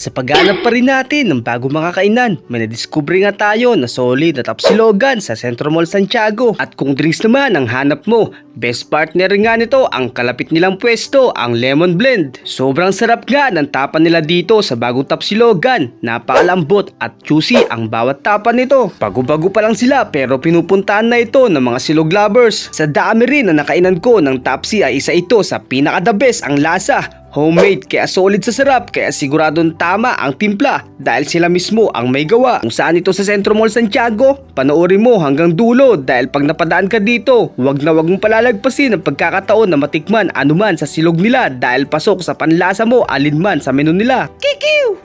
Sa paghanap pa rin natin ng bagong mga kainan, may nadiskubre nga tayo na solid na tapsilogan sa Centro Mall Santiago. At kung drinks naman ang hanap mo, best partner nga nito ang kalapit nilang pwesto, ang Lemon Blend. Sobrang sarap nga ng tapa nila dito sa bagong tapsilogan. Napakalambot at juicy ang bawat tapa nito. Bago-bago pa lang sila pero pinupuntahan na ito ng mga silog lovers. Sa dami rin na nakainan ko ng Tapsi ay isa ito sa pinaka-the best ang lasa. Homemade kaya solid sa sarap kaya siguradong tama ang timpla dahil sila mismo ang may gawa. Kung saan ito sa Centro Mall Santiago, panoorin mo hanggang dulo dahil pag napadaan ka dito, wag mong palalagpasin ang pagkakataon na matikman anuman sa silog nila dahil pasok sa panlasa mo alinman sa menu nila. Kikiw!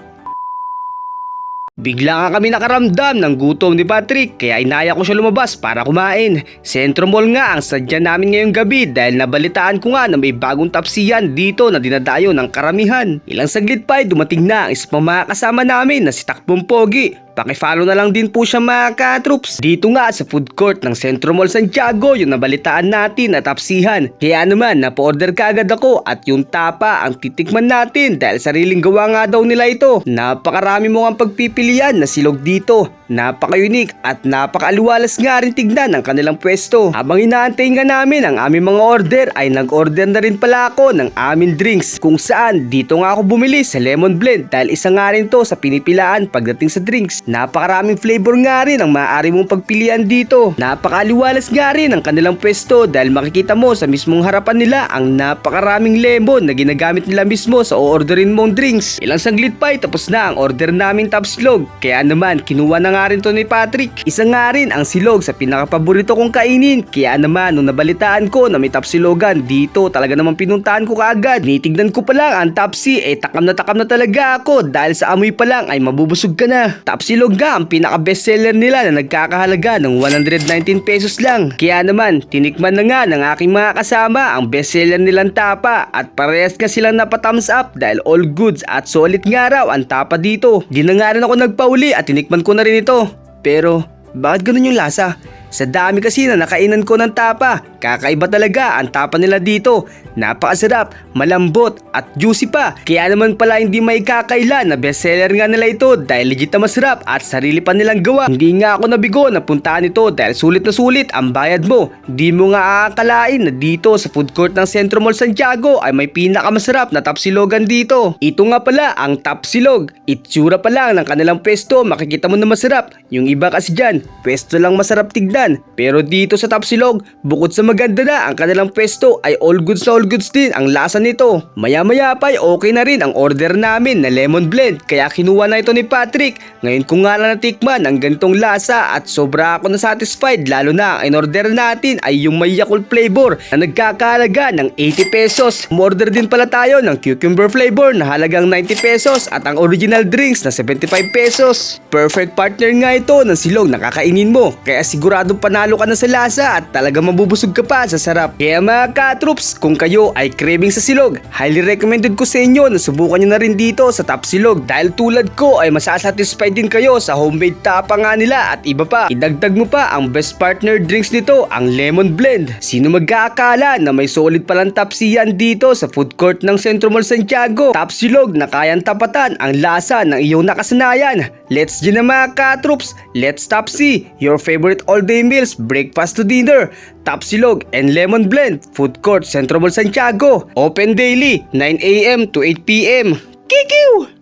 Bigla nga kami nakaramdam ng gutom ni Patrick kaya inaya ko siya lumabas para kumain. Centro Mall nga ang sadya namin ngayong gabi dahil nabalitaan ko nga na may bagong tapsiyan dito na dinadayo ng karamihan. Ilang saglit pa ay dumating na ang isa pang mga kasama namin na si Takbong Pogi. Pakifollow na lang din po siya mga ka-troops. Dito nga sa food court ng Centro Mall Santiago yung nabalitaan natin at tapsihan. Kaya naman napa-order kaagad ako at yung tapa ang titikman natin dahil sariling gawa nga daw nila ito. Napakarami mo ang pagpipilian na silog dito. Napaka-unique at napaka-aliwalas nga rin tignan ang kanilang pwesto. Habang inaantay nga namin ang aming mga order ay nag-order na rin pala ako ng aming drinks kung saan dito nga ako bumili sa Lemon Blend dahil isa nga rin to sa pinipilaan pagdating sa drinks. Napakaraming flavor nga rin ang maaari mong pagpilian dito. Napaka-aliwalas nga rin ang kanilang pwesto dahil makikita mo sa mismong harapan nila ang napakaraming lemon na ginagamit nila mismo sa o-orderin mong drinks. Ilang saglit pa ay tapos na ang order naming tapsilog. Kaya naman kinuha na nga rin to ni Patrick. Isa nga rin ang silog sa pinakapaborito kong kainin. Kaya naman nung nabalitaan ko na may tapsilogan dito talaga naman pinuntahan ko kaagad. Nitignan ko pa lang ang tapsi takam na talaga ako dahil sa amoy pa lang ay mabubusog ka na. Tapsilog nga ang pinaka bestseller nila na nagkakahalaga ng 119 pesos lang. Kaya naman tinikman na nga ng aking mga kasama ang bestseller nilang tapa at parehas ka silang napathumbs up dahil all goods at solid nga raw ang tapa dito. Di na nga rin ako nagpauli at tinikman ko na rin ito. Pero bakit ganun yung lasa? Sa dami kasi na nakainan ko ng tapa, kakaiba talaga ang tapa nila dito. Napakasarap, malambot at juicy pa. Kaya naman pala hindi may kakaila na bestseller nga nila ito dahil legit na masarap at sarili pa nilang gawa. Hindi nga ako nabigo na puntahan ito dahil sulit na sulit ang bayad mo. Di mo nga aakalain na dito sa food court ng Centro Mall Santiago ay may pinakamasarap na tapsilogan dito. Ito nga pala ang tapsilog. Itsura pa lang ng kanilang pwesto makikita mo na masarap. Yung iba kasi dyan, pwesto lang masarap tignan. Pero dito sa Tapsilog, bukod sa maganda na ang kanilang pwesto ay all goods din ang lasa nito. Maya-maya pa ay okay na rin ang order namin na Lemon Blend kaya kinuha na ito ni Patrick. Ngayon ko nga lang natikman ang ganitong lasa at sobra ako na satisfied lalo na ang in-order natin ay yung may Yakult flavor na nagkakahalaga ng 80 pesos. Umorder din pala tayo ng cucumber flavor na halagang 90 pesos at ang original drinks na 75 pesos. Perfect partner nga ito ng silog na kakainin mo kaya sigurado panalo ka na sa lasa at talagang mabubusog ka pa sa sarap. Kaya mga ka-troops, kung kayo ay craving sa silog, highly recommended ko sa inyo na subukan nyo na rin dito sa Tapsilog dahil tulad ko ay masasatisfied din kayo sa homemade tapa nga nila at iba pa. Idagdag mo pa ang best partner drinks nito, ang Lemon Blend. Sino magkakala na may solid palang tapsiyan dito sa food court ng Centro Mall Santiago? Tapsilog na kayang tapatan ang lasa ng iyong nakasanayan. Let's gin na mga ka-troops, let's Tapsi, your favorite all-day meals, breakfast to dinner. Tapsilog and Lemon Blend, food court Centro Mall Santiago. Open daily, 9 AM to 8 PM. Kikiw!